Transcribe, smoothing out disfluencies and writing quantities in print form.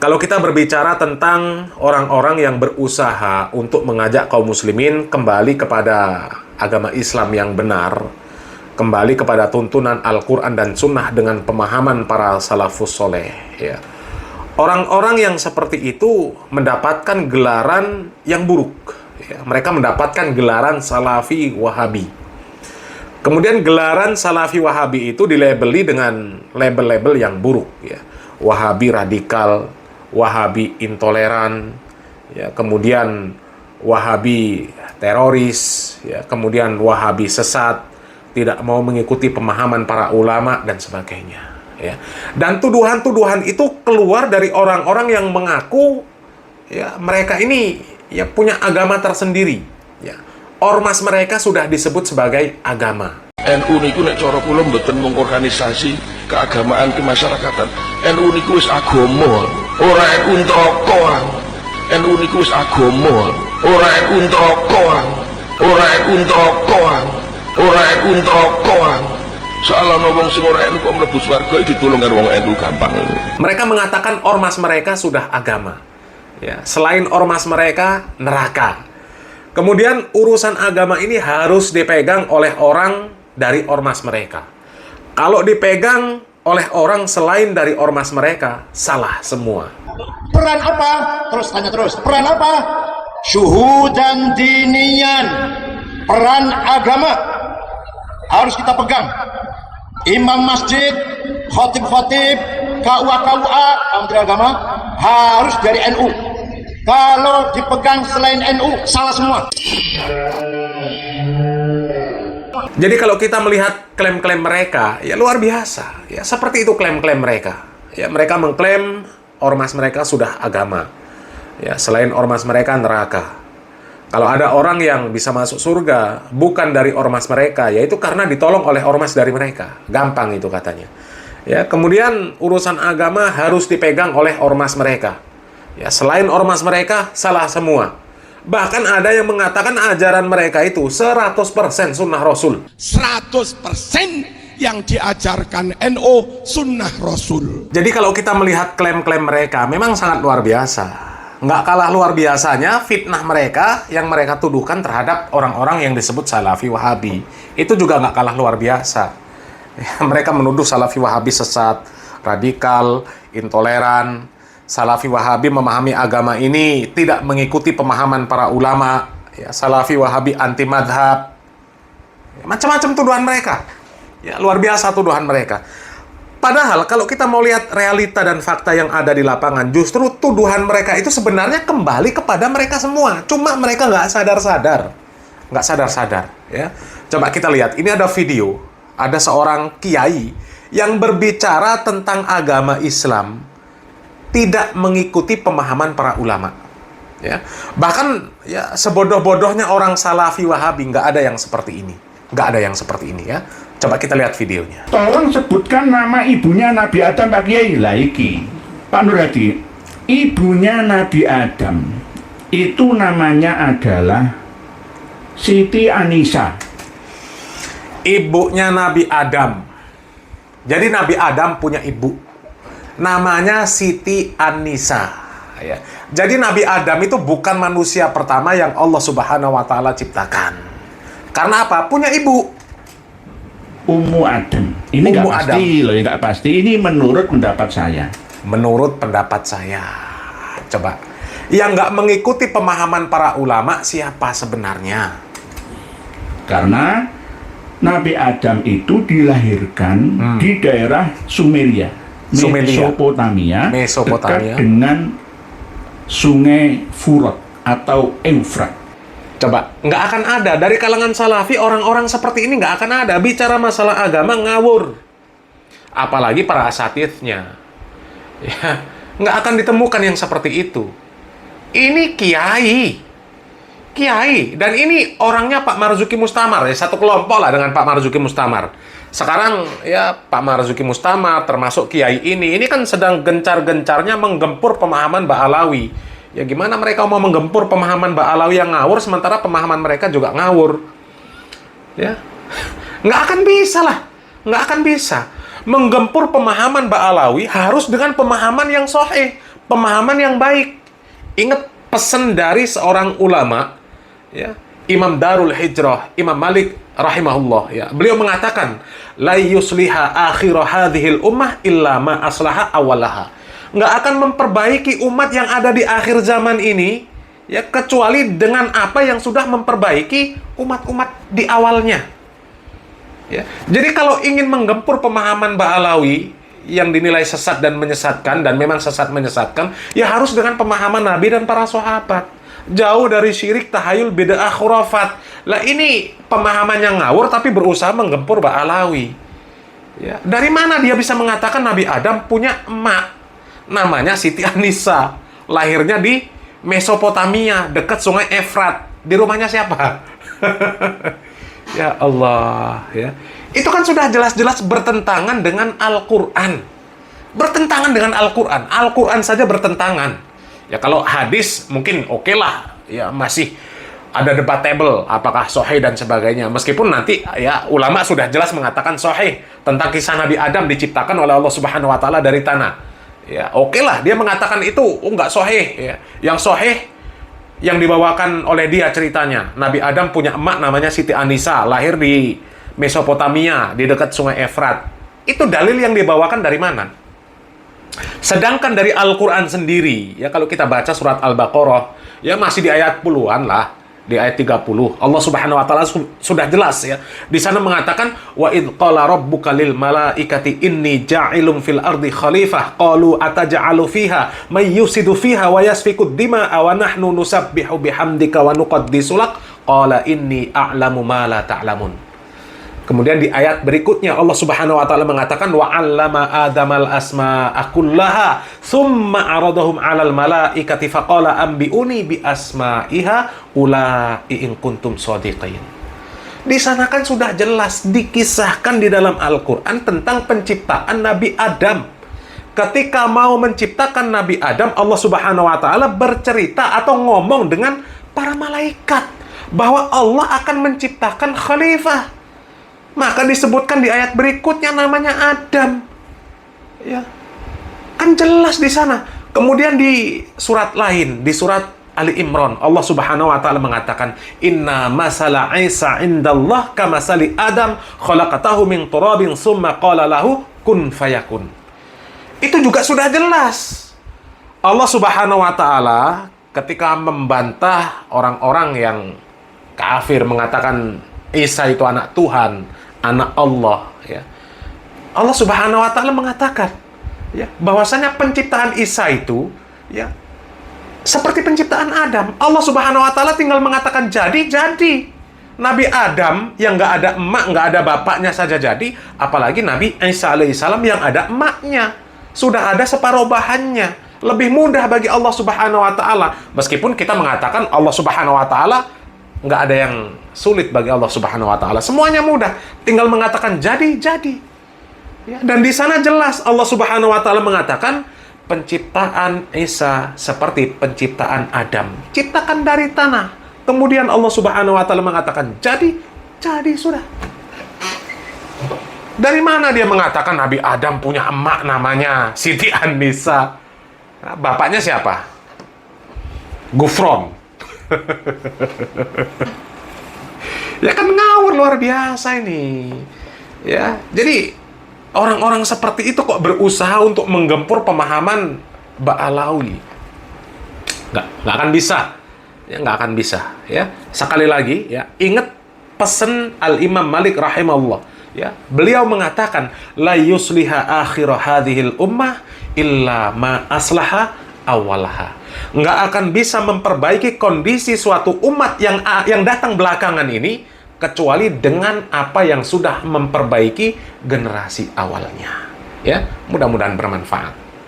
Kalau kita berbicara tentang orang-orang yang berusaha untuk mengajak kaum muslimin kembali kepada agama Islam yang benar, kembali kepada tuntunan Al-Quran dan Sunnah dengan pemahaman para salafus soleh, ya. Orang-orang yang seperti itu mendapatkan gelaran yang buruk, ya. Mereka mendapatkan gelaran Salafi Wahabi. Kemudian gelaran Salafi Wahabi itu dilabeli dengan label-label yang buruk, ya. Wahabi radikal, Wahabi intoleran, ya. Kemudian Wahabi teroris, ya. Kemudian Wahabi sesat, tidak mau mengikuti pemahaman para ulama dan sebagainya, ya. Dan tuduhan-tuduhan itu keluar dari orang-orang yang mengaku, ya, mereka ini ya punya agama tersendiri, ya. Ormas mereka sudah disebut sebagai agama. NU niku nek cara kula mboten mengorganisasi keagamaan kemasyarakatan. NU niku wis agama, ora NU neraka. NU niku wis agama, ora NU neraka. Ora NU neraka. Ora NU neraka. Soalnya wong sing ora NU kok mlebu swarga ditulung karo wong NU gampang. Mereka mengatakan ormas mereka sudah agama. Ya, selain ormas mereka neraka. Kemudian urusan agama ini harus dipegang oleh orang dari ormas mereka. Kalau dipegang oleh orang selain dari ormas mereka, salah semua. Peran apa? Terus tanya terus. Peran apa? Syuhudan dinian. Peran agama harus kita pegang. Imam masjid, khotib-khotib, KUA, Menteri Agama harus dari NU. Kalau dipegang selain NU, salah semua. Jadi kalau kita melihat klaim-klaim mereka, ya luar biasa. Ya seperti itu klaim-klaim mereka. Ya mereka mengklaim ormas mereka sudah agama. Ya selain ormas mereka neraka. Kalau ada orang yang bisa masuk surga bukan dari ormas mereka, yaitu karena ditolong oleh ormas dari mereka. Gampang itu katanya. Ya kemudian urusan agama harus dipegang oleh ormas mereka. Ya selain ormas mereka salah semua. Bahkan ada yang mengatakan ajaran mereka itu 100% sunnah Rasul. 100% yang diajarkan NU sunnah Rasul. Jadi kalau kita melihat klaim-klaim mereka memang sangat luar biasa. Nggak kalah luar biasanya fitnah mereka yang mereka tuduhkan terhadap orang-orang yang disebut Salafi Wahabi. Itu juga nggak kalah luar biasa. Mereka menuduh Salafi Wahabi sesat, radikal, intoleran. Salafi Wahabi memahami agama ini tidak mengikuti pemahaman para ulama, ya, Salafi Wahabi anti madhab, ya, macam-macam tuduhan mereka, ya, luar biasa tuduhan mereka. Padahal kalau kita mau lihat realita dan fakta yang ada di lapangan, justru tuduhan mereka itu sebenarnya kembali kepada mereka semua. Cuma mereka nggak sadar-sadar, ya. Coba kita lihat, ini ada video, ada seorang kiai yang berbicara tentang agama Islam tidak mengikuti pemahaman para ulama, ya. Bahkan ya sebodoh-bodohnya orang Salafi Wahabi nggak ada yang seperti ini, ya. Coba kita lihat videonya. Tolong sebutkan nama ibunya Nabi Adam, Pak Kiai. Laiki, Pak Nur Hadi, ibunya Nabi Adam itu namanya adalah Siti Anisa. Ibunya Nabi Adam. Jadi Nabi Adam punya ibu. Namanya Siti Anisa, ya. Jadi Nabi Adam itu bukan manusia pertama yang Allah Subhanahu wa Ta'ala ciptakan. Karena apa? Punya ibu. Ummu Adam. Ini nggak pasti loh, nggak pasti. Ini menurut pendapat saya. Menurut pendapat saya. Coba. Yang nggak mengikuti pemahaman para ulama siapa sebenarnya? Karena Nabi Adam itu dilahirkan di daerah Sumeria. Mesopotamia, dekat dengan sungai Furat atau Eufrat. Coba, nggak akan ada dari kalangan Salafi orang-orang seperti ini, nggak akan ada. Bicara masalah agama ngawur, apalagi para asatidnya, ya, nggak akan ditemukan yang seperti itu. Ini kiai, dan ini orangnya Pak Marzuki Mustamar, ya, satu kelompok lah dengan Pak Marzuki Mustamar. Sekarang ya Pak Marzuki Mustamar termasuk kiai ini kan sedang gencar-gencarnya menggempur pemahaman Ba'alawi. Ya gimana mereka mau menggempur pemahaman Ba'alawi yang ngawur sementara pemahaman mereka juga ngawur? Ya, nggak akan bisa. Menggempur pemahaman Ba'alawi harus dengan pemahaman yang sahih, pemahaman yang baik. Ingat pesan dari seorang ulama, ya, Imam Darul Hijrah, Imam Malik rahimahullah, ya. Beliau mengatakan, la yusliha akhir hadhil ummah illa ma aslaha awalaha. Nggak akan memperbaiki umat yang ada di akhir zaman ini, ya, kecuali dengan apa yang sudah memperbaiki umat-umat di awalnya. Ya. Jadi kalau ingin menggempur pemahaman Ba'alawi yang dinilai sesat dan menyesatkan, dan memang sesat menyesatkan, ya harus dengan pemahaman Nabi dan para sahabat. Jauh dari syirik, tahayul, bid'ah, khurafat. Lah ini pemahaman yang ngawur tapi berusaha menggempur Ba'alawi. Ya. Dari mana dia bisa mengatakan Nabi Adam punya emak namanya Siti Anisa, lahirnya di Mesopotamia, dekat sungai Efrat. Di rumahnya siapa? Ya Allah, ya. Itu kan sudah jelas-jelas bertentangan dengan Al-Quran. Bertentangan dengan Al-Quran. Al-Quran saja bertentangan. Ya kalau hadis mungkin oke lah, ya masih ada debatable apakah sahih dan sebagainya. Meskipun nanti ya ulama sudah jelas mengatakan sahih tentang kisah Nabi Adam diciptakan oleh Allah Subhanahu wa taala dari tanah. Ya, oke lah dia mengatakan itu nggak sahih, ya. Yang sahih yang dibawakan oleh dia ceritanya, Nabi Adam punya emak namanya Siti Anisa, lahir di Mesopotamia, di dekat sungai Efrat. Itu dalil yang dibawakan dari mana? Sedangkan dari Al-Quran sendiri, ya kalau kita baca surat Al-Baqarah, ya masih di ayat puluhan lah, di ayat 30. Allah Subhanahu wa taala sudah jelas, ya. Di sana mengatakan, wa id qala rabbuka lil malaikati inni ja'ilun fil ardi khalifah qalu ataj'alu fiha may yusidu fiha wa yasfiku dima'a wa nahnu nusabbihu bihamdika wa nuqaddisu lak qala inni a'lamu ma la ta'lamun. Kemudian di ayat berikutnya Allah Subhanahu wa taala mengatakan wa 'allama adamal asma'a kullaha tsumma 'aradahum 'alal malaikati faqala anbi'uni bi asma'iha ulai in kuntum shadiqin. Di sana kan sudah jelas dikisahkan di dalam Al-Qur'an tentang penciptaan Nabi Adam. Ketika mau menciptakan Nabi Adam, Allah Subhanahu wa taala bercerita atau ngomong dengan para malaikat bahwa Allah akan menciptakan khalifah. Maka disebutkan di ayat berikutnya namanya Adam. Ya. Kan jelas di sana. Kemudian di surat lain, di surat Ali Imran, Allah Subhanahu wa taala mengatakan, "Inna masala Isa indallah kamasali Adam, khalaqatahu min turabin tsumma qala lahu kun fayakun." Itu juga sudah jelas. Allah Subhanahu wa taala ketika membantah orang-orang yang kafir mengatakan Isa itu anak Tuhan, anak Allah, ya. Allah Subhanahu wa taala mengatakan, ya, bahwasanya penciptaan Isa itu, ya, seperti penciptaan Adam. Allah Subhanahu wa taala tinggal mengatakan jadi. Nabi Adam yang nggak ada emak, nggak ada bapaknya saja jadi, apalagi Nabi Isa alaihissalam yang ada emaknya, sudah ada separuh bahannya. Lebih mudah bagi Allah Subhanahu wa taala. Meskipun kita mengatakan Allah Subhanahu wa taala nggak ada yang sulit bagi Allah Subhanahu wa taala. Semuanya mudah. Tinggal mengatakan jadi. Ya, dan di sana jelas Allah Subhanahu wa taala mengatakan penciptaan Isa seperti penciptaan Adam. Ciptakan dari tanah. Kemudian Allah Subhanahu wa taala mengatakan jadi sudah. Dari mana dia mengatakan Nabi Adam punya emak namanya Siti Anisa? Nah, bapaknya siapa? Gufron. Ya kan ngawur luar biasa ini. Ya, jadi orang-orang seperti itu kok berusaha untuk menggempur pemahaman Ba'alawi. Nggak akan bisa. Ya, nggak akan bisa. Ya, sekali lagi, ya, ingat pesan Al-Imam Malik rahimahullah. Ya, beliau mengatakan, la yusliha akhir hadhil ummah illa ma aslaha awalaha. Nggak akan bisa memperbaiki kondisi suatu umat yang datang belakangan ini kecuali dengan apa yang sudah memperbaiki generasi awalnya. Ya, mudah-mudahan bermanfaat.